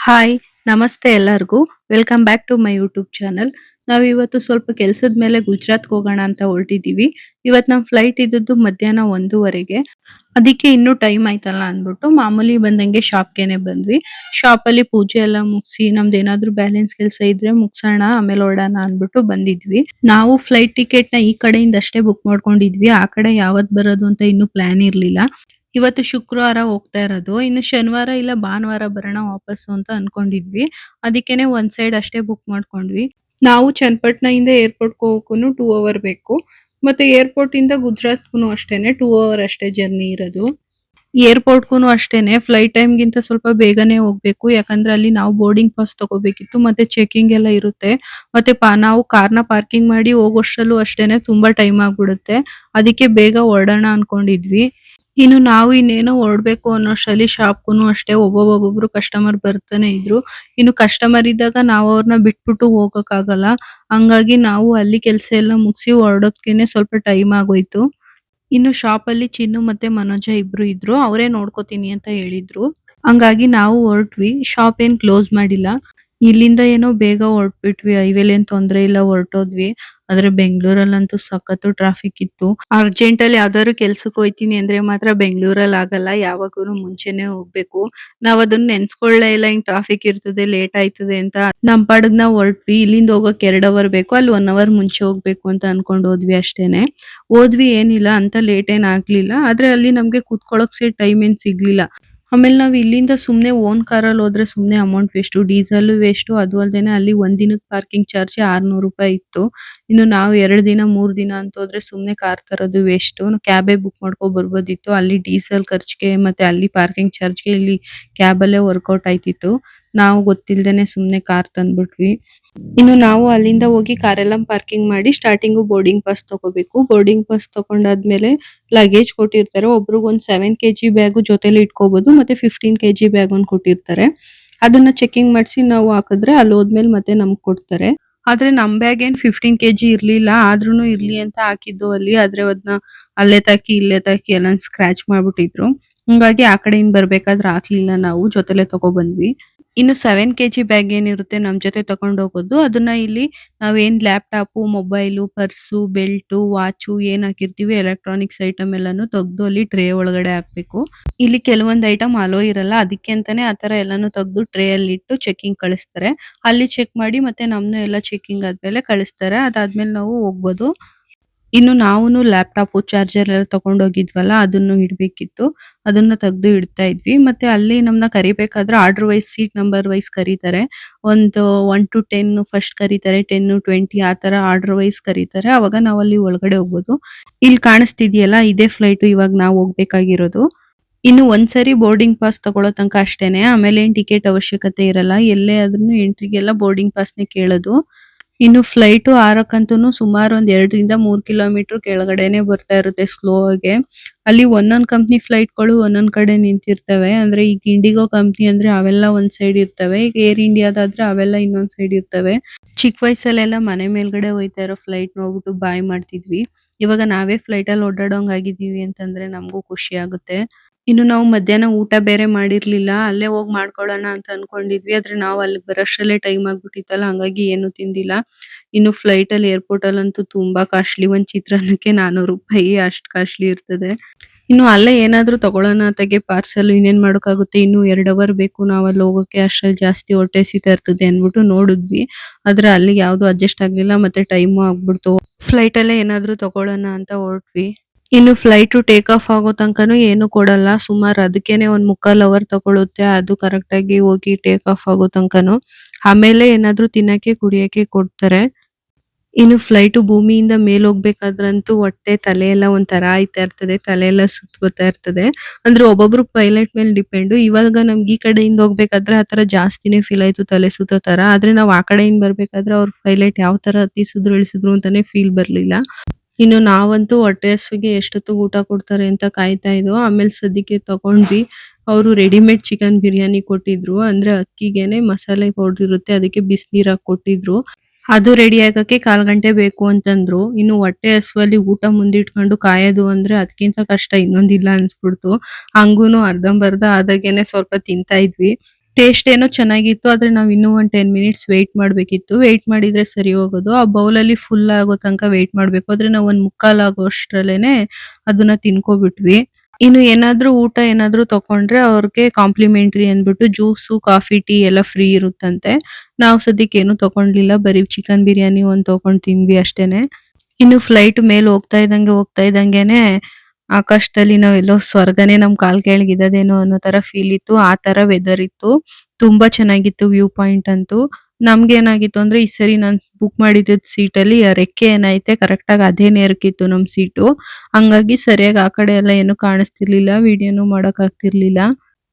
Hi! ನಮಸ್ತೆ ಎಲ್ಲರಿಗೂ. Welcome back to my YouTube channel. ನಾವಿವತ್ತು ಸ್ವಲ್ಪ ಕೆಲ್ಸದ ಮೇಲೆ ಗುಜರಾತ್‌ಗೆ ಹೋಗೋಣ ಅಂತ ಹೊರಟಿದ್ದೀವಿ. ಇವತ್ತು ನಮ್ಮ ಫ್ಲೈಟ್ ಇದ್ದದ್ದು ಮಧ್ಯಾಹ್ನ 1:30ಗೆ. ಅದಕ್ಕೆ ಇನ್ನೂ ಟೈಮ್ ಆಯ್ತಲ್ಲ ಅಂದ್ಬಿಟ್ಟು ಮಾಮೂಲಿ ಬಂದಂಗೆ ಶಾಪ್‌ಗೆನೆ ಬಂದ್ವಿ. ಶಾಪಲ್ಲಿ ಪೂಜೆ ಎಲ್ಲ ಮುಗಿಸಿ ನಮ್ದೇನಾದ್ರೂ ಬ್ಯಾಲೆನ್ಸ್ ಕೆಲಸ ಇದ್ರೆ ಮುಗ್ಸೋಣ ಆಮೇಲೆ ಹೊರಡೋಣ ಅಂದ್ಬಿಟ್ಟು ಬಂದಿದ್ವಿ. ನಾವು ಫ್ಲೈಟ್ ಟಿಕೆಟ್‌ನ ಈ ಕಡೆಯಿಂದ ಅಷ್ಟೇ ಬುಕ್ ಮಾಡ್ಕೊಂಡಿದ್ವಿ. ಆ ಕಡೆ ಯಾವತ್ತು ಬರೋದು ಅಂತ ಇನ್ನೂ ಪ್ಲಾನ್ ಇರ್ಲಿಲ್ಲ. ಇವತ್ತು ಶುಕ್ರವಾರ ಹೋಗ್ತಾ ಇರೋದು. ಇನ್ನು ಶನಿವಾರ ಇಲ್ಲ ಭಾನುವಾರ ಬರೋಣ ವಾಪಸ್ಸು ಅಂತ ಅನ್ಕೊಂಡಿದ್ವಿ. ಅದಕ್ಕೇನೆ ಒಂದ್ ಸೈಡ್ ಅಷ್ಟೇ ಬುಕ್ ಮಾಡ್ಕೊಂಡ್ವಿ. ನಾವು ಚನ್ನಪಟ್ಟಣದಿಂದ ಏರ್ಪೋರ್ಟ್‌ಗೆ ಹೋಗಕ್ಕೂನು 2 ಅವರ್ ಬೇಕು. ಮತ್ತೆ ಏರ್ಪೋರ್ಟ್ ಇಂದ ಗುಜರಾತ್‌ಗೂನು ಅಷ್ಟೇನೆ 2 ಅವರ್ ಅಷ್ಟೇ ಜರ್ನಿ ಇರೋದು. ಏರ್ಪೋರ್ಟ್‌ಗೂನು ಅಷ್ಟೇನೆ ಫ್ಲೈಟ್ ಟೈಮ್‌ಗಿಂತ ಸ್ವಲ್ಪ ಬೇಗನೆ ಹೋಗ್ಬೇಕು. ಯಾಕಂದ್ರೆ ಅಲ್ಲಿ ನಾವು ಬೋರ್ಡಿಂಗ್ ಪಾಸ್ ತಗೋಬೇಕಿತ್ತು. ಮತ್ತೆ ಚೆಕಿಂಗ್ ಎಲ್ಲ ಇರುತ್ತೆ. ಮತ್ತೆ ನಾವು ಕಾರ್‌ನ ಪಾರ್ಕಿಂಗ್ ಮಾಡಿ ಹೋಗೋಷ್ಟ್ರಲ್ಲೂ ಅಷ್ಟೇನೆ ತುಂಬಾ ಟೈಮ್ ಆಗ್ಬಿಡುತ್ತೆ. ಅದಕ್ಕೆ ಬೇಗ ಹೊರಡೋಣ ಅನ್ಕೊಂಡಿದ್ವಿ. ಇನ್ನು ನಾವು ಇನ್ನೇನೋ ಹೊರಡ್ಬೇಕು ಅನ್ನೋಷ್ಟರಲ್ಲಿ ಶಾಪ್‌ಗೂನು ಅಷ್ಟೇ ಒಬ್ಬೊಬ್ರು ಕಸ್ಟಮರ್ ಬರ್ತಾನೆ ಇದ್ರು. ಇನ್ನು ಕಸ್ಟಮರ್ ಇದ್ದಾಗ ನಾವು ಅವ್ರನ್ನ ಬಿಟ್ಬಿಟ್ಟು ಹೋಗಕ್ಕಾಗಲ್ಲ. ಹಂಗಾಗಿ ನಾವು ಅಲ್ಲಿ ಕೆಲ್ಸ ಎಲ್ಲ ಮುಗಿಸಿ ಹೊರಡೋದ್ಕೇನೆ ಸ್ವಲ್ಪ ಟೈಮ್ ಆಗೋಯ್ತು. ಇನ್ನು ಶಾಪಲ್ಲಿ ಚಿನ್ನು ಮತ್ತೆ ಮನೋಜ ಇಬ್ರು ಇದ್ರು. ಅವರೇ ನೋಡ್ಕೋತೀನಿ ಅಂತ ಹೇಳಿದ್ರು. ಹಂಗಾಗಿ ನಾವು ಹೊರಟ್ವಿ. ಶಾಪ್ ಏನ್ ಕ್ಲೋಸ್ ಮಾಡಿಲ್ಲ. ಇಲ್ಲಿಂದ ಏನೋ ಬೇಗ ಹೊರಟ್ಬಿಟ್ವಿ. ಹೈವೇಲಿ ಏನ್ ತೊಂದ್ರೆ ಇಲ್ಲ ಹೊರಟೋದ್ವಿ. ಆದ್ರೆ ಬೆಂಗಳೂರಲ್ಲಂತೂ ಸಖತ್ತು ಟ್ರಾಫಿಕ್ ಇತ್ತು. ಅರ್ಜೆಂಟಲ್ಲಿ ಯಾವ್ದಾದ್ರು ಕೆಲ್ಸಕ್ಕೆ ಹೋಯ್ತೀನಿ ಅಂದ್ರೆ ಮಾತ್ರ ಬೆಂಗಳೂರಲ್ಲಿ ಆಗಲ್ಲ. ಯಾವಾಗೂನು ಮುಂಚೆನೆ ಹೋಗ್ಬೇಕು. ನಾವ್ ಅದನ್ನ ನೆನ್ಸ್ಕೊಳ್ಳೇ ಇಲ್ಲ ಹಿಂಗ್ ಟ್ರಾಫಿಕ್ ಇರ್ತದೆ, ಲೇಟ್ ಆಯ್ತದೆ ಅಂತ. ನಮ್ ಪಾಡಿಗ್ ನಾವ್ ಹೊರಟ್ವಿ. ಇಲ್ಲಿಂದ ಹೋಗಕ್ 2 ಅವರ್ ಬೇಕು. ಅಲ್ಲಿ 1 ಅವರ್ ಮುಂಚೆ ಹೋಗ್ಬೇಕು ಅಂತ ಅನ್ಕೊಂಡ್ ಹೋದ್ವಿ ಅಷ್ಟೇನೆ. ಹೋದ್ವಿ ಏನಿಲ್ಲ ಅಂತ ಲೇಟ್ ಏನ್ ಆಗ್ಲಿಲ್ಲ. ಆದ್ರೆ ಅಲ್ಲಿ ನಮ್ಗೆ ಕೂತ್ಕೊಳ್ಳೋಕ್ ಟೈಮ್ ಏನ್ ಸಿಗ್ಲಿಲ್ಲ. ಆಮೇಲೆ ನಾವ್ ಇಲ್ಲಿಂದ ಸುಮ್ನೆ ಓನ್ ಕಾರಲ್ಲಿ ಹೋದ್ರೆ ಸುಮ್ನೆ ಅಮೌಂಟ್ ವೇಸ್ಟು, ಡೀಸೆಲ್ ವೇಸ್ಟು. ಅದು ಅಲ್ದೇನೆ ಅಲ್ಲಿ ಒಂದ್ ದಿನಕ್ಕೆ ಪಾರ್ಕಿಂಗ್ ಚಾರ್ಜ್ 600 ರೂಪಾಯಿ ಇತ್ತು. ಇನ್ನು ನಾವು 2 ದಿನ 3 ದಿನ ಅಂತ ಹೋದ್ರೆ ಸುಮ್ನೆ ಕಾರ್ ತರೋದು ವೇಸ್ಟು. ಕ್ಯಾಬೇ ಬುಕ್ ಮಾಡ್ಕೊಂಡ್ ಬರ್ಬೋದಿತ್ತು. ಅಲ್ಲಿ ಡೀಸೆಲ್ ಖರ್ಚಿಗೆ ಮತ್ತೆ ಅಲ್ಲಿ ಪಾರ್ಕಿಂಗ್ ಚಾರ್ಜ್‌ಗೆ ಇಲ್ಲಿ ಕ್ಯಾಬಲ್ಲೇ ವರ್ಕೌಟ್ ಆಯ್ತಿತ್ತು. ನಾವು ಗೊತ್ತಿಲ್ದೇನೆ ಸುಮ್ನೆ ಕಾರ್ ತಂದ್ಬಿಟ್ವಿ. ಇನ್ನು ನಾವು ಅಲ್ಲಿಂದ ಹೋಗಿ ಕಾರೆಲ್ಲ ಪಾರ್ಕಿಂಗ್ ಮಾಡಿ ಸ್ಟಾರ್ಟಿಂಗು ಬೋರ್ಡಿಂಗ್ ಪಾಸ್ ತಗೋಬೇಕು. ಬೋರ್ಡಿಂಗ್ ಪಾಸ್ ತಗೊಂಡಾದ್ಮೇಲೆ ಲಗೇಜ್ ಕೊಟ್ಟಿರ್ತಾರೆ. ಒಬ್ರಿಗೊಂದು 7 ಕೆಜಿ ಬ್ಯಾಗು ಜೊತೆಲಿ ಇಟ್ಕೋಬಹುದು. ಮತ್ತೆ 15 ಕೆಜಿ ಬ್ಯಾಗ್ ಒಂದ್ ಕೊಟ್ಟಿರ್ತಾರೆ. ಅದನ್ನ ಚೆಕಿಂಗ್ ಮಾಡ್ಸಿ ನಾವು ಹಾಕಿದ್ರೆ ಅಲ್ಲಿ ಹೋದ್ಮೇಲೆ ಮತ್ತೆ ನಮ್ಗ್ ಕೊಡ್ತಾರೆ. ಆದ್ರೆ ನಮ್ ಬ್ಯಾಗ್ ಏನ್ 15 ಕೆಜಿ ಇರ್ಲಿಲ್ಲ. ಆದ್ರೂನು ಇರ್ಲಿ ಅಂತ ಹಾಕಿದ್ದು ಅಲ್ಲಿ. ಆದ್ರೆ ಅದನ್ನ ಅಲ್ಲೇ ತಾಕಿ ಇಲ್ಲೇ ತಾಕಿ ಎಲ್ಲ ಸ್ಕ್ರಾಚ್ ಮಾಡ್ಬಿಟ್ಟಿದ್ರು. ಹಂಗಾಗಿ ಆ ಕಡೆಯಿಂದ ಬರ್ಬೇಕಾದ್ರೆ ಹಾಕ್ಲಿಲ್ಲ ನಾವು. ಜೊತೆಲೆ ತಗೊಬಂದ್ವಿ. ಇನ್ನು 7 ಕೆಜಿ ಬ್ಯಾಗ್ ಏನಿರುತ್ತೆ ನಮ್ ಜೊತೆ ತಗೊಂಡ್ ಹೋಗೋದು. ಅದನ್ನ ಇಲ್ಲಿ ನಾವೇನ್ laptop, mobile, purse, belt, watch ಏನ್ ಹಾಕಿರ್ತೀವಿ ಎಲೆಕ್ಟ್ರಾನಿಕ್ಸ್ ಐಟಮ್ ಎಲ್ಲಾನು ತೆಗ್ದು ಅಲ್ಲಿ ಟ್ರೇ ಒಳಗಡೆ ಹಾಕ್ಬೇಕು. ಇಲ್ಲಿ ಕೆಲವೊಂದ್ ಐಟಮ್ ಅಲೋ ಇರಲ್ಲ. ಅದಕ್ಕೆ ಅಂತಾನೆ ಆ ತರ ಎಲ್ಲಾನು ತೆಗ್ದು ಟ್ರೇ ಅಲ್ಲಿ ಇಟ್ಟು ಚೆಕಿಂಗ್ ಕಳಿಸ್ತಾರೆ. ಅಲ್ಲಿ ಚೆಕ್ ಮಾಡಿ ಮತ್ತೆ ನಮ್ನು ಎಲ್ಲ ಚೆಕಿಂಗ್ ಆದ್ಮೇಲೆ ಕಳಿಸ್ತಾರೆ. ಅದಾದ್ಮೇಲೆ ನಾವು ಹೋಗ್ಬೋದು. ಇನ್ನು ನಾವುನು ಲ್ಯಾಪ್‌ಟಾಪು, ಚಾರ್ಜರ್ ಎಲ್ಲ ತಗೊಂಡ್ ಹೋಗಿದ್ವಲ್ಲ ಅದನ್ನು ಇಡ್ಬೇಕಿತ್ತು. ಅದನ್ನ ತೆಗ್ದು ಇಡ್ತಾ ಇದ್ವಿ. ಮತ್ತೆ ಅಲ್ಲಿ ನಮ್ನ ಕರಿಬೇಕಾದ್ರೆ order wise seat number wise ಕರೀತಾರೆ. ಒಂದು 1 ಟು 10 ಫಸ್ಟ್ ಕರೀತಾರೆ. 10, 20 ಆ ತರ ಆರ್ಡರ್ ವೈಸ್ ಕರೀತಾರೆ. ಅವಾಗ ನಾವ್ ಅಲ್ಲಿ ಒಳಗಡೆ ಹೋಗ್ಬೋದು. ಇಲ್ಲಿ ಕಾಣಿಸ್ತಿದ್ಯಲ್ಲ ಇದೇ ಫ್ಲೈಟು ಇವಾಗ ನಾವು ಹೋಗ್ಬೇಕಾಗಿರೋದು. ಇನ್ನು ಒಂದ್ಸರಿ ಬೋರ್ಡಿಂಗ್ ಪಾಸ್ ತಗೊಳ್ಳೋ ತನಕ ಅಷ್ಟೇನೆ. ಆಮೇಲೆ ಏನ್ ಟಿಕೆಟ್ ಅವಶ್ಯಕತೆ ಇರಲ್ಲ. ಎಲ್ಲೇ ಆದ್ರೂನು ಎಂಟ್ರಿಗೆಲ್ಲ ಬೋರ್ಡಿಂಗ್ ಪಾಸ್‌ನೇ ಕೇಳೋದು. ಇನ್ನು ಫ್ಲೈಟು ಹಾರಕ್ಕಂತೂನು ಸುಮಾರು ಒಂದ್ 2 ರಿಂದ 3 ಕಿಲೋಮೀಟರ್ ಕೆಳಗಡೆನೆ ಬರ್ತಾ ಇರುತ್ತೆ ಸ್ಲೋ ಆಗಿ. ಅಲ್ಲಿ ಒಂದೊಂದ್ ಕಂಪನಿ ಫ್ಲೈಟ್‌ಗಳು ಒಂದೊಂದ್ ಕಡೆ ನಿಂತಿರ್ತವೆ. ಅಂದ್ರೆ ಈಗ ಇಂಡಿಗೋ ಕಂಪನಿ ಅಂದ್ರೆ ಅವೆಲ್ಲ ಒಂದ್ ಸೈಡ್ ಇರ್ತವೆ. ಈಗ ಏರ್ ಇಂಡಿಯಾದಾದ್ರೆ ಅವೆಲ್ಲ ಇನ್ನೊಂದ್ ಸೈಡ್ ಇರ್ತವೆ. ಚಿಕ್ಕ ವಯಸ್ಸಲ್ಲೆಲ್ಲ ಮನೆ ಮೇಲ್ಗಡೆ ಹೋಯ್ತಾ ಇರೋ ಫ್ಲೈಟ್ ನೋಡ್ಬಿಟ್ಟು ಬಾಯ್ ಮಾಡ್ತಿದ್ವಿ. ಇವಾಗ ನಾವೇ ಫ್ಲೈಟಲ್ಲಿ ಓಡಾಡೋಂಗ್ ಆಗಿದೀವಿ ಅಂತಂದ್ರೆ ನಮಗೂ ಖುಷಿ ಆಗುತ್ತೆ. ಇನ್ನು ನಾವು ಮಧ್ಯಾಹ್ನ ಊಟ ಬೇರೆ ಮಾಡಿರ್ಲಿಲ್ಲ. ಅಲ್ಲೇ ಹೋಗಿ ಮಾಡ್ಕೊಳ್ಳೋಣ ಅಂತ ಅನ್ಕೊಂಡಿದ್ವಿ. ಆದ್ರೆ ನಾವು ಅಲ್ಲಿಗ್ ಬರೋಷ್ಟ್ರಲ್ಲೇ ಟೈಮ್ ಆಗ್ಬಿಟ್ಟಿತ್ತಲ್ಲ. ಹಂಗಾಗಿ ಏನು ತಿಂದಿಲ್ಲ. ಇನ್ನು ಫ್ಲೈಟಲ್ಲಿ ಏರ್‌ಪೋರ್ಟ್ ಅಲ್ಲಂತೂ ತುಂಬಾ ಕಾಸ್ಟ್ಲಿ. ಒಂದ್ ಚಿತ್ರಾನ್ನಕ್ಕೆ 400 ರೂಪಾಯಿ ಅಷ್ಟ್ ಕಾಸ್ಟ್ಲಿ ಇರ್ತದೆ. ಇನ್ನು ಅಲ್ಲೇ ಏನಾದ್ರು ತಗೊಳ್ಳೋಣ ಅತ್ತಗೆ ಪಾರ್ಸೆಲ್ ಇನ್ನೇನ್ ಮಾಡೋಕ್ಕಾಗುತ್ತೆ. ಇನ್ನು 2 ಅವರ್ ಬೇಕು ನಾವ್ ಅಲ್ಲಿ ಹೋಗೋಕೆ. ಅಷ್ಟ್ರಲ್ಲಿ ಜಾಸ್ತಿ ಹೊಟ್ಟೆ ಹಸಿತಾ ಇರ್ತದೆ ಅನ್ಬಿಟ್ಟು ನೋಡಿದ್ವಿ. ಆದ್ರೆ ಅಲ್ಲಿ ಯಾವ್ದು ಅಡ್ಜಸ್ಟ್ ಆಗ್ಲಿಲ್ಲ. ಮತ್ತೆ ಟೈಮು ಆಗ್ಬಿಡ್ತು. ಫ್ಲೈಟಲ್ಲೇ ಏನಾದ್ರು ತಗೊಳ್ಳೋಣ ಅಂತ ಹೊರಟ್ವಿ. ಇನ್ನು ಫ್ಲೈಟು ಟೇಕ್ ಆಫ್ ಆಗೋ ತನಕನೂ ಏನು ಕೊಡಲ್ಲ. ಸುಮಾರು ಅದಕ್ಕೇನೆ ಒಂದ್ 3/4 ಅವರ್ ತಗೊಳುತ್ತೆ. ಅದು ಕರೆಕ್ಟ್ ಆಗಿ ಹೋಗಿ ಟೇಕ್ ಆಫ್ ಆಗೋ ತನಕನು. ಆಮೇಲೆ ಏನಾದ್ರು ತಿನ್ನಕ್ಕೆ ಕುಡಿಯಕ್ಕೆ ಕೊಡ್ತಾರೆ. ಇನ್ನು ಫ್ಲೈಟು ಭೂಮಿಯಿಂದ ಮೇಲ್ ಹೋಗ್ಬೇಕಾದ್ರಂತೂ ಹೊಟ್ಟೆ ತಲೆ ಎಲ್ಲ ಒಂಥರ ಆಯ್ತಾ ಇರ್ತದೆ. ತಲೆ ಎಲ್ಲ ಸುತ್ತ ಬರ್ತಾ ಇರ್ತದೆ. ಅಂದ್ರೆ ಒಬ್ಬೊಬ್ರು ಪೈಲಟ್ ಮೇಲೆ ಡಿಪೆಂಡು. ಇವಾಗ ನಮ್ಗೆ ಈ ಕಡೆಯಿಂದ ಹೋಗ್ಬೇಕಾದ್ರೆ ಆ ತರ ಜಾಸ್ತಿನೇ ಫೀಲ್ ಆಯ್ತು ತಲೆ ಸುತ್ತೋ ತರ. ಆದ್ರೆ ನಾವ್ ಆ ಕಡೆಯಿಂದ ಬರ್ಬೇಕಾದ್ರೆ ಅವ್ರ ಪೈಲಟ್ ಯಾವ ತರ ಹತ್ತಿಸಿದ್ರು ಇಳಿಸಿದ್ರು ಅಂತಾನೆ ಫೀಲ್ ಬರ್ಲಿಲ್ಲ. ಇನ್ನು ನಾವಂತೂ ಹೊಟ್ಟೆ ಹಸ್ವಿಗೆ ಎಷ್ಟೊತ್ತಿಗೆ ಊಟ ಕೊಡ್ತಾರೆ ಅಂತ ಕಾಯ್ತಾ ಇದ್ವು. ಆಮೇಲೆ ಸದ್ಯಕ್ಕೆ ತಗೊಂಡ್ವಿ. ಅವರು ರೆಡಿಮೇಡ್ ಚಿಕನ್ ಬಿರಿಯಾನಿ ಕೊಟ್ಟಿದ್ರು. ಅಂದ್ರೆ ಅಕ್ಕಿಗೆನೆ ಮಸಾಲೆ ಪೌಡರ್ ಇರುತ್ತೆ. ಅದಕ್ಕೆ ಬಿಸಿನೀರ್ ಹಾಕಿ ಕೊಟ್ಟಿದ್ರು. ಅದು ರೆಡಿ ಆಗಕ್ಕೆ 1/4 ಗಂಟೆ ಬೇಕು ಅಂತಂದ್ರು. ಇನ್ನು ಹೊಟ್ಟೆ ಹಸ್ವಲ್ಲಿ ಊಟ ಮುಂದಿಟ್ಕೊಂಡು ಕಾಯೋದು ಅಂದ್ರೆ ಅದ್ಕಿಂತ ಕಷ್ಟ ಇನ್ನೊಂದಿಲ್ಲ ಅನ್ಸ್ಬಿಡ್ತು. ಹಂಗೂನು ಅರ್ಧಂಬರ್ಧ ಆದಾಗೆನೆ ಸ್ವಲ್ಪ ತಿಂತಾ ಇದ್ವಿ. ಟೇಸ್ಟ್ ಏನೋ ಚೆನ್ನಾಗಿತ್ತು. ಆದ್ರೆ ನಾವ್ ಇನ್ನೂ ಒಂದ್ 10 ಮಿನಿಟ್ಸ್ ವೇಟ್ ಮಾಡ್ಬೇಕಿತ್ತು. ವೇಟ್ ಮಾಡಿದ್ರೆ ಸರಿ ಹೋಗೋದು. ಆ ಬೌಲಲ್ಲಿ ಫುಲ್ ಆಗೋ ತನಕ ವೇಟ್ ಮಾಡ್ಬೇಕು. ಆದ್ರೆ ನಾವ್ ಒಂದ್ ಮುಕ್ಕಾಲ್ ಆಗೋಷ್ಟ್ರಲ್ಲೇನೆ ಅದನ್ನ ತಿನ್ಕೋಬಿಟ್ವಿ. ಇನ್ನು ಏನಾದ್ರೂ ಊಟ ಏನಾದ್ರೂ ತಕೊಂಡ್ರೆ ಅವ್ರಿಗೆ ಕಾಂಪ್ಲಿಮೆಂಟರಿ ಅಂದ್ಬಿಟ್ಟು ಜ್ಯೂಸು, ಕಾಫಿ, ಟೀ ಎಲ್ಲ ಫ್ರೀ ಇರುತ್ತಂತೆ. ನಾವು ಸದ್ಯಕ್ಕೆ ಏನು ತಗೊಂಡ್ಲಿಲ್ಲ. ಬರೀ ಚಿಕನ್ ಬಿರಿಯಾನಿ ಒಂದ್ ತಗೊಂಡ್ ತಿಂದ್ವಿ ಅಷ್ಟೇನೆ. ಇನ್ನು ಫ್ಲೈಟ್ ಮೇಲೆ ಹೋಗ್ತಾ ಇದ್ದಂಗೆನೆ ಆಕಾಶದಲ್ಲಿ ನಾವೆಲ್ಲೋ ಸ್ವರ್ಗನೇ ನಮ್ ಕಾಲ್ ಕೆಳಗಿದದೇನೋ ಅನ್ನೋ ತರ ಫೀಲ್ ಇತ್ತು. ಆ ತರ ವೆದರ್ ಇತ್ತು. ತುಂಬಾ ಚೆನ್ನಾಗಿತ್ತು ವ್ಯೂ ಪಾಯಿಂಟ್ ಅಂತೂ. ನಮ್ಗೇನಾಗಿತ್ತು ಅಂದ್ರೆ ಈ ಸರಿ ನಾನ್ ಬುಕ್ ಮಾಡಿದ್ದ ಸೀಟಲ್ಲಿ ರೆಕ್ಕೆ ಏನೈತೆ ಕರೆಕ್ಟ್ ಆಗಿ ಅದೇ ನೇರಕ್ಕಿತ್ತು ನಮ್ ಸೀಟು. ಹಂಗಾಗಿ ಸರಿಯಾಗಿ ಆ ಕಡೆ ಎಲ್ಲ ಏನು ಕಾಣಿಸ್ತಿರ್ಲಿಲ್ಲ. ವಿಡಿಯೋನು ಮಾಡಕ್ ಆಗ್ತಿರ್ಲಿಲ್ಲ.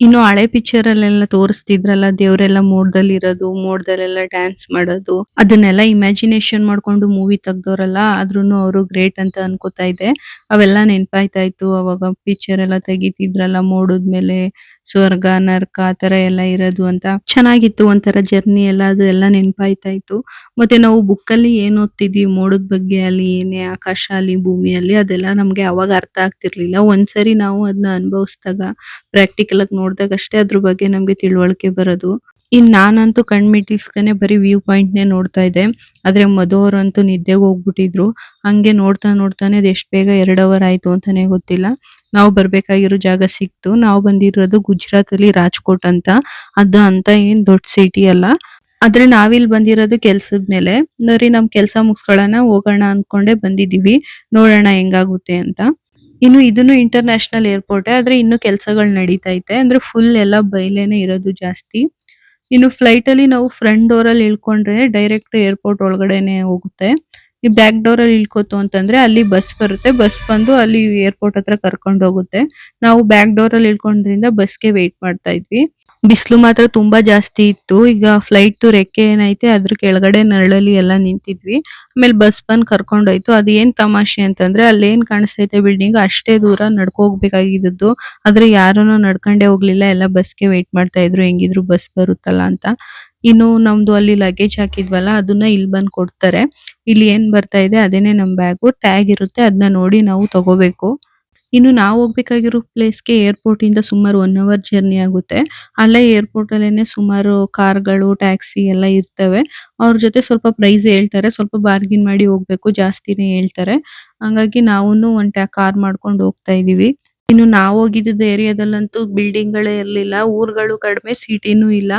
ಇನ್ನು ಹಳೆ ಪಿಕ್ಚರ್ ಅಲ್ಲೆಲ್ಲ ತೋರಿಸ್ತಿದ್ರಲ್ಲ ದೇವ್ರೆಲ್ಲ ಮೋಡದಲ್ಲಿ ಇರೋದು, ಮೋಡದಲ್ಲೆಲ್ಲ ಡ್ಯಾನ್ಸ್ ಮಾಡೋದು, ಅದನ್ನೆಲ್ಲ ಇಮ್ಯಾಜಿನೇಷನ್ ಮಾಡ್ಕೊಂಡು ಮೂವಿ ತೆಗ್ದವ್ರಲ್ಲ ಆದ್ರೂನು ಅವರು ಗ್ರೇಟ್ ಅಂತ ಅನ್ಕೋತಾ ಇದ್ದೆ. ಅವೆಲ್ಲ ನೆನ್ಪಾಯ್ತಾ ಇತ್ತು. ಅವಾಗ ಪಿಕ್ಚರ್ ಎಲ್ಲ ತೆಗಿತಿದ್ರಲ್ಲ ಮೋಡದ ಮೇಲೆ ಸ್ವರ್ಗ, ನರ್ಕ ಆ ತರ ಎಲ್ಲ ಇರೋದು ಅಂತ. ಚೆನ್ನಾಗಿತ್ತು ಒಂಥರ ಜರ್ನಿ ಎಲ್ಲ. ಅದು ಎಲ್ಲ ನೆನ್ಪಾಯ್ತಾ ಇತ್ತು. ಮತ್ತೆ ನಾವು ಬುಕ್ಕಲ್ಲಿ ಏನ್ ಓದ್ತಿದ್ವಿ ಮೋಡದ ಬಗ್ಗೆ ಅಲ್ಲಿ ಏನೇ ಆಕಾಶ ಅಲ್ಲಿ ಭೂಮಿಯಲ್ಲಿ ಅದೆಲ್ಲ ನಮ್ಗೆ ಅವಾಗ ಅರ್ಥ ಆಗ್ತಿರ್ಲಿಲ್ಲ. ಒಂದ್ಸರಿ ನಾವು ಅದನ್ನ ಅನುಭವಿಸಿದಾಗ ಪ್ರಾಕ್ಟಿಕಲ್ ಆಗಿ ನೋಡ್ದಾಗ ಅಷ್ಟೇ ಅದ್ರ ಬಗ್ಗೆ ನಮ್ಗೆ ತಿಳುವಳಿಕೆ ಬರೋದು. ನಾನಂತೂ ಕಣ್ ಮಿಟಿಸ್ದೇನೆ ಬರೀ ವ್ಯೂ ಪಾಯಿಂಟ್ ನೇ ನೋಡ್ತಾ ಇದ್ದೆ. ಆದ್ರೆ ಮಧು ಅವ್ರಂತೂ ನಿದ್ದೆಗೆ ಹೋಗ್ಬಿಟ್ಟಿದ್ರು. ಹಂಗೆ ನೋಡ್ತಾನೆ ಅದ್ ಎಷ್ಟ್ ಬೇಗ 2 ಅವರ್ ಆಯ್ತು ಅಂತಾನೆ ಗೊತ್ತಿಲ್ಲ. ನಾವು ಬರ್ಬೇಕಾಗಿರೋ ಜಾಗ ಸಿಕ್ತು. ನಾವು ಬಂದಿರೋದು ಗುಜರಾತ್ ಅಲ್ಲಿ ರಾಜ್‌ಕೋಟ್ ಅಂತ. ಅದು ಅಂತ ಏನ್ ದೊಡ್ಡ ಸಿಟಿ ಅಲ್ಲ. ಆದ್ರೆ ನಾವಿಲ್ ಬಂದಿರೋದು ಕೆಲ್ಸದ ಮೇಲೆ. ನಮ್ ಕೆಲ್ಸ ಮುಗಿಸ್ಕೊಳ್ಳೋಣ ಹೋಗೋಣ ಅನ್ಕೊಂಡೆ ಬಂದಿದೀವಿ. ನೋಡೋಣ ಹೆಂಗಾಗುತ್ತೆ ಅಂತ. ಇನ್ನು ಇದನ್ನು ಇಂಟರ್ನ್ಯಾಷನಲ್ ಏರ್ಪೋರ್ಟೇ. ಆದ್ರೆ ಇನ್ನು ಕೆಲ್ಸಗಳು ನಡೀತೈತೆ. ಅಂದ್ರೆ ಫುಲ್ ಎಲ್ಲ ಬಯಲೇನೆ ಇರೋದು ಜಾಸ್ತಿ. ಇನ್ನು ಫ್ಲೈಟ್ ಅಲ್ಲಿ ನಾವು ಫ್ರಂಟ್ ಡೋರ್ ಅಲ್ಲಿ ಇಳ್ಕೊಂಡ್ರೆ ಡೈರೆಕ್ಟ್ ಏರ್ಪೋರ್ಟ್ ಒಳಗಡೆನೆ ಹೋಗುತ್ತೆ. ಈ ಬ್ಯಾಕ್ ಡೋರ್ ಅಲ್ಲಿ ಇಳ್ಕೋತು ಅಂತಂದ್ರೆ ಅಲ್ಲಿ ಬಸ್ ಬರುತ್ತೆ. ಬಸ್ ಬಂದು ಅಲ್ಲಿ ಏರ್ಪೋರ್ಟ್ ಹತ್ರ ಕರ್ಕೊಂಡು ಹೋಗುತ್ತೆ. ನಾವು ಬ್ಯಾಕ್ ಡೋರ್ ಅಲ್ಲಿ ಇಳ್ಕೊಂಡ್ರಿಂದ ಬಸ್ಗೆ ವೇಟ್ ಮಾಡ್ತಾ ಇದ್ವಿ. ಬಿಸಿಲು ಮಾತ್ರ ತುಂಬಾ ಜಾಸ್ತಿ ಇತ್ತು. ಈಗ ಫ್ಲೈಟ್ ರೆಕ್ಕೆ ಏನೈತೆ ಅದ್ರ ಕೆಳಗಡೆ ನೆರಳಲ್ಲಿ ಎಲ್ಲ ನಿಂತಿದ್ವಿ. ಆಮೇಲೆ ಬಸ್ ಬಂದ್ ಕರ್ಕೊಂಡೋಯ್ತು. ಅದು ಏನ್ ತಮಾಷೆ ಅಂತಂದ್ರೆ ಅಲ್ಲೇನ್ ಕಾಣಿಸ್ತೈತೆ ಬಿಲ್ಡಿಂಗ್ ಅಷ್ಟೇ ದೂರ ನಡ್ಕೊ ಹೋಗ್ಬೇಕಾಗಿದ್ದು. ಆದ್ರೆ ಯಾರೂನು ನಡ್ಕೊಂಡೇ ಹೋಗ್ಲಿಲ್ಲ. ಎಲ್ಲ ಬಸ್ಗೆ ವೇಟ್ ಮಾಡ್ತಾ ಇದ್ರು ಹೆಂಗಿದ್ರು ಬಸ್ ಬರುತ್ತಲ್ಲ ಅಂತ. ಇನ್ನು ನಮ್ದು ಅಲ್ಲಿ ಲಗೇಜ್ ಹಾಕಿದ್ವಲ್ಲ ಅದನ್ನ ಇಲ್ಲಿ ಬಂದ್ ಕೊಡ್ತಾರೆ. ಇಲ್ಲಿ ಏನ್ ಬರ್ತಾ ಇದೆ ಅದೇನೆ ನಮ್ ಬ್ಯಾಗು. ಟ್ಯಾಗ್ ಇರುತ್ತೆ ಅದನ್ನ ನೋಡಿ ನಾವು ತಗೋಬೇಕು. ಇನ್ನು ನಾವು ಹೋಗ್ಬೇಕಾಗಿರೋ ಪ್ಲೇಸ್‌ಗೆ ಏರ್‌ಪೋರ್ಟ್ ಇಂದ ಸುಮಾರು 1 ಅವರ್ ಜರ್ನಿ ಆಗುತ್ತೆ. ಅಲ್ಲೇ ಏರ್‌ಪೋರ್ಟ್ ಅಲ್ಲೇನೆ ಸುಮಾರು ಕಾರ್‌ಗಳು, ಟ್ಯಾಕ್ಸಿ ಎಲ್ಲ ಇರ್ತವೆ. ಅವ್ರ ಜೊತೆ ಸ್ವಲ್ಪ ಪ್ರೈಸ್ ಹೇಳ್ತಾರೆ. ಸ್ವಲ್ಪ ಬಾರ್ಗೈನ್ ಮಾಡಿ ಹೋಗ್ಬೇಕು. ಜಾಸ್ತಿನೇ ಹೇಳ್ತಾರೆ. ಹಂಗಾಗಿ ನಾವುನು ಒಂದ್ ಕಾರ್ ಮಾಡ್ಕೊಂಡು ಹೋಗ್ತಾ ಇದೀವಿ. ಇನ್ನು ನಾವು ಹೋಗಿದ್ದಿದ್ ಏರಿಯಾದಲ್ಲಂತೂ ಬಿಲ್ಡಿಂಗ್‌ಗಳೇ ಇರ್ಲಿಲ್ಲ. ಊರುಗಳು ಕಡಿಮೆ, ಸಿಟಿನೂ ಇಲ್ಲ.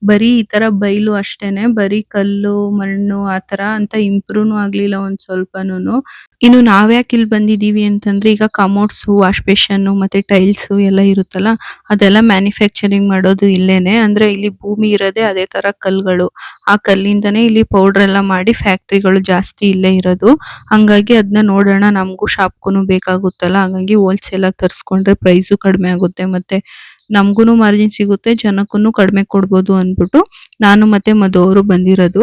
ಬರೀ ಈ ತರ ಬೈಲು ಅಷ್ಟೇನೆ. ಬರೀ ಕಲ್ಲು, ಮಣ್ಣು ಆ ತರ ಅಂತ ಇಂಪ್ರೂವ್‌ನು ಆಗ್ಲಿಲ್ಲ ಒಂದ್ ಸ್ವಲ್ಪನೂನು. ಇನ್ನು ನಾವ್ಯಾಕ್ ಇಲ್ಲಿ ಬಂದಿದೀವಿ ಅಂತಂದ್ರೆ ಈಗ ಕಮೋಡ್ಸು, ವಾಶ್ ಬೇಷನ್ನು ಮತ್ತೆ ಟೈಲ್ಸು ಎಲ್ಲ ಇರುತ್ತಲ್ಲ ಅದೆಲ್ಲ ಮ್ಯಾನುಫ್ಯಾಕ್ಚರಿಂಗ್ ಮಾಡೋದು ಇಲ್ಲೇನೆ. ಅಂದ್ರೆ ಇಲ್ಲಿ ಭೂಮಿ ಇರೋದೇ ಅದೇ ತರ ಕಲ್ಗಳು. ಆ ಕಲ್ಲಿಂದನೇ ಇಲ್ಲಿ ಪೌಡರ್ ಎಲ್ಲ ಮಾಡಿ ಫ್ಯಾಕ್ಟರಿಗಳು ಜಾಸ್ತಿ ಇಲ್ಲೇ ಇರೋದು. ಹಂಗಾಗಿ ಅದನ್ನ ನೋಡೋಣ ನಮಗೂ ಶಾಪ್‌ಗೂನು ಬೇಕಾಗುತ್ತಲ್ಲ. ಹಾಗಾಗಿ ಹೋಲ್‌ಸೇಲ್ ಆಗಿ ತರಿಸ್ಕೊಂಡ್ರೆ ಪ್ರೈಸು ಕಡಿಮೆ ಆಗುತ್ತೆ. ಮತ್ತೆ ನಮ್ಗೂನು ಮಾರ್ಜಿನ್ ಸಿಗುತ್ತೆ. ಜನಕ್ಕೂನು ಕಡಿಮೆ ಕೊಡ್ಬೋದು ಅಂದ್ಬಿಟ್ಟು ನಾನು ಮತ್ತೆ ಮಧು ಅವರು ಬಂದಿರೋದು.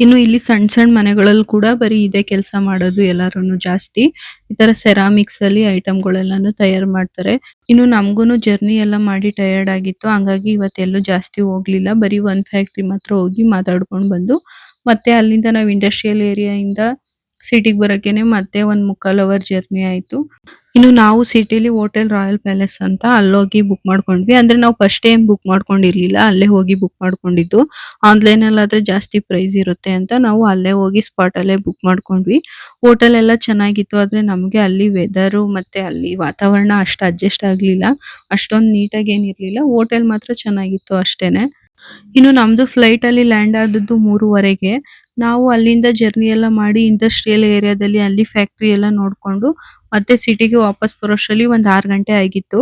ಇನ್ನು ಇಲ್ಲಿ ಸಣ್ಣ ಮನೆಗಳಲ್ಲಿ ಕೂಡ ಬರೀ ಇದೇ ಕೆಲಸ ಮಾಡೋದು ಎಲ್ಲಾರುನು ಜಾಸ್ತಿ. ಈ ತರ ಸೆರಾಮಿಕ್ಸ್ ಅಲ್ಲಿ ಐಟಮ್‌ಗಳೆಲ್ಲಾನು ತಯಾರು ಮಾಡ್ತಾರೆ. ಇನ್ನು ನಮ್ಗೂನು ಜರ್ನಿ ಎಲ್ಲ ಮಾಡಿ ಟಯರ್ಡ್ ಆಗಿತ್ತು. ಹಂಗಾಗಿ ಇವತ್ತೆಲ್ಲೂ ಜಾಸ್ತಿ ಹೋಗ್ಲಿಲ್ಲ. ಬರೀ ಒಂದ್ ಫ್ಯಾಕ್ಟರಿ ಮಾತ್ರ ಹೋಗಿ ಮಾತಾಡ್ಕೊಂಡ್ ಬಂದು ಮತ್ತೆ ಅಲ್ಲಿಂದ ನಾವು ಇಂಡಸ್ಟ್ರಿಯಲ್ ಏರಿಯಾ ಇಂದ ಸಿಟಿಗೆ ಬರಕ್ಕೇನೆ ಮತ್ತೆ 1 ಅವರ್ ಜರ್ನಿ ಆಯ್ತು. ಇನ್ನು ನಾವು ಸಿಟಿಲಿ ಹೋಟೆಲ್ ರಾಯಲ್ ಪ್ಯಾಲೇಸ್ ಅಂತ ಅಲ್ಲೋಗಿ ಬುಕ್ ಮಾಡ್ಕೊಂಡ್ವಿ. ಅಂದ್ರೆ ನಾವು ಫಸ್ಟ್ ಏನ್ ಬುಕ್ ಮಾಡ್ಕೊಂಡಿರ್ಲಿಲ್ಲ. ಅಲ್ಲೇ ಹೋಗಿ ಬುಕ್ ಮಾಡ್ಕೊಂಡಿದ್ದು. ಆನ್ಲೈನ್ ಅಲ್ಲಾದ್ರೆ ಜಾಸ್ತಿ ಪ್ರೈಸ್ ಇರುತ್ತೆ ಅಂತ ನಾವು ಅಲ್ಲೇ ಹೋಗಿ ಸ್ಪಾಟ್ ಅಲ್ಲೇ ಬುಕ್ ಮಾಡ್ಕೊಂಡ್ವಿ. ಹೋಟೆಲ್ ಎಲ್ಲ ಚೆನ್ನಾಗಿತ್ತು. ಆದ್ರೆ ನಮ್ಗೆ ಅಲ್ಲಿ ವೆದರು ಮತ್ತೆ ಅಲ್ಲಿ ವಾತಾವರಣ ಅಷ್ಟು ಅಡ್ಜಸ್ಟ್ ಆಗ್ಲಿಲ್ಲ. ಅಷ್ಟೊಂದು ನೀಟಾಗಿ ಏನಿರ್ಲಿಲ್ಲ. ಹೋಟೆಲ್ ಮಾತ್ರ ಚೆನ್ನಾಗಿತ್ತು ಅಷ್ಟೇನೆ. ಇನ್ನು ನಮ್ದು ಫ್ಲೈಟ್ ಅಲ್ಲಿ ಲ್ಯಾಂಡ್ ಆದದ್ದು 3:30ಗೆ. ನಾವು ಅಲ್ಲಿಂದ ಜರ್ನಿ ಎಲ್ಲ ಮಾಡಿ ಇಂಡಸ್ಟ್ರಿಯಲ್ ಏರಿಯಾದಲ್ಲಿ ಅಲ್ಲಿ ಫ್ಯಾಕ್ಟರಿ ಎಲ್ಲ ನೋಡ್ಕೊಂಡು ಮತ್ತೆ ಸಿಟಿಗೆ ವಾಪಸ್ ಬರೋಷ್ಟರಲ್ಲಿ ಒಂದ್ 6 ಗಂಟೆ ಆಗಿತ್ತು.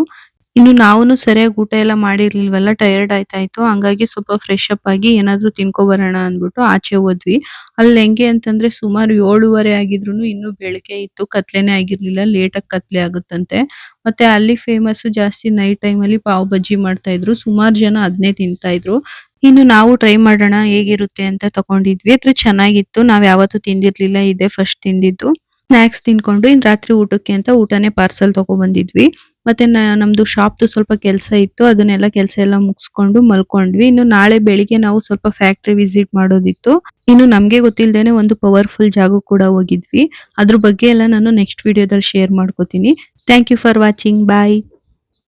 ಇನ್ನು ನಾವುನು ಸರಿಯಾಗಿ ಊಟ ಎಲ್ಲ ಮಾಡಿರ್ಲಿಲ್ವಲ್ಲ ಟಯರ್ಡ್ ಆಯ್ತಾಯ್ತು. ಹಂಗಾಗಿ ಸ್ವಲ್ಪ ಫ್ರೆಶ್ ಅಪ್ ಆಗಿ ಏನಾದ್ರು ತಿನ್ಕೊ ಬರೋಣ ಅಂದ್ಬಿಟ್ಟು ಆಚೆ ಹೋದ್ವಿ. ಅಲ್ಲಿ ಹೆಂಗೆ ಅಂತಂದ್ರೆ ಸುಮಾರು 7:30 ಆಗಿದ್ರೂನು ಇನ್ನೂ ಬೆಳಗ್ಗೆ ಇತ್ತು. ಕತ್ಲೆನೇ ಆಗಿರ್ಲಿಲ್ಲ. ಲೇಟಾಗಿ ಕತ್ಲೆ ಆಗುತ್ತಂತೆ. ಮತ್ತೆ ಅಲ್ಲಿ ಫೇಮಸ್ ಜಾಸ್ತಿ ನೈಟ್ ಟೈಮ್ ಅಲ್ಲಿ ಪಾವ್ ಬಜ್ಜಿ ಮಾಡ್ತಾ ಇದ್ರು. ಸುಮಾರು ಜನ ಅದನ್ನೇ ತಿಂತಾ ಇದ್ರು. ಇನ್ನು ನಾವು ಟ್ರೈ ಮಾಡೋಣ ಹೇಗಿರುತ್ತೆ ಅಂತ ತಗೊಂಡಿದ್ವಿ. ಆದ್ರೆ ಚೆನ್ನಾಗಿತ್ತು. ನಾವ್ ಯಾವತ್ತೂ ತಿಂದಿರ್ಲಿಲ್ಲ. ಇದೇ ಫಸ್ಟ್ ತಿಂದಿದ್ದು. ಸ್ನಾಕ್ಸ್ ತಿನ್ಕೊಂಡು ಇನ್ ರಾತ್ರಿ ಊಟಕ್ಕೆ ಅಂತ ಊಟನೇ ಪಾರ್ಸಲ್ ತಗೊಂಡ್ ಬಂದಿದ್ವಿ. ಮತ್ತೆ ನಮ್ದು ಶಾಪ್‌ದು ಸ್ವಲ್ಪ ಕೆಲ್ಸ ಇತ್ತು. ಅದನ್ನೆಲ್ಲ ಕೆಲ್ಸ ಎಲ್ಲ ಮುಗಿಸ್ಕೊಂಡು ಮಲ್ಕೊಂಡ್ವಿ. ಇನ್ನು ನಾಳೆ ಬೆಳಿಗ್ಗೆ ನಾವು ಸ್ವಲ್ಪ ಫ್ಯಾಕ್ಟರಿ ವಿಸಿಟ್ ಮಾಡೋದಿತ್ತು. ಇನ್ನು ನಮ್ಗೆ ಗೊತ್ತಿಲ್ದೇನೆ ಒಂದು ಪವರ್‌ಫುಲ್ ಜಾಗಕ್ಕೆ ಕೂಡ ಹೋಗಿದ್ವಿ. ಅದ್ರ ಬಗ್ಗೆ ಎಲ್ಲ ನಾನು ನೆಕ್ಸ್ಟ್ ವಿಡಿಯೋದಲ್ಲಿ ಶೇರ್ ಮಾಡ್ಕೊತೀನಿ. Thank you for watching. Bye.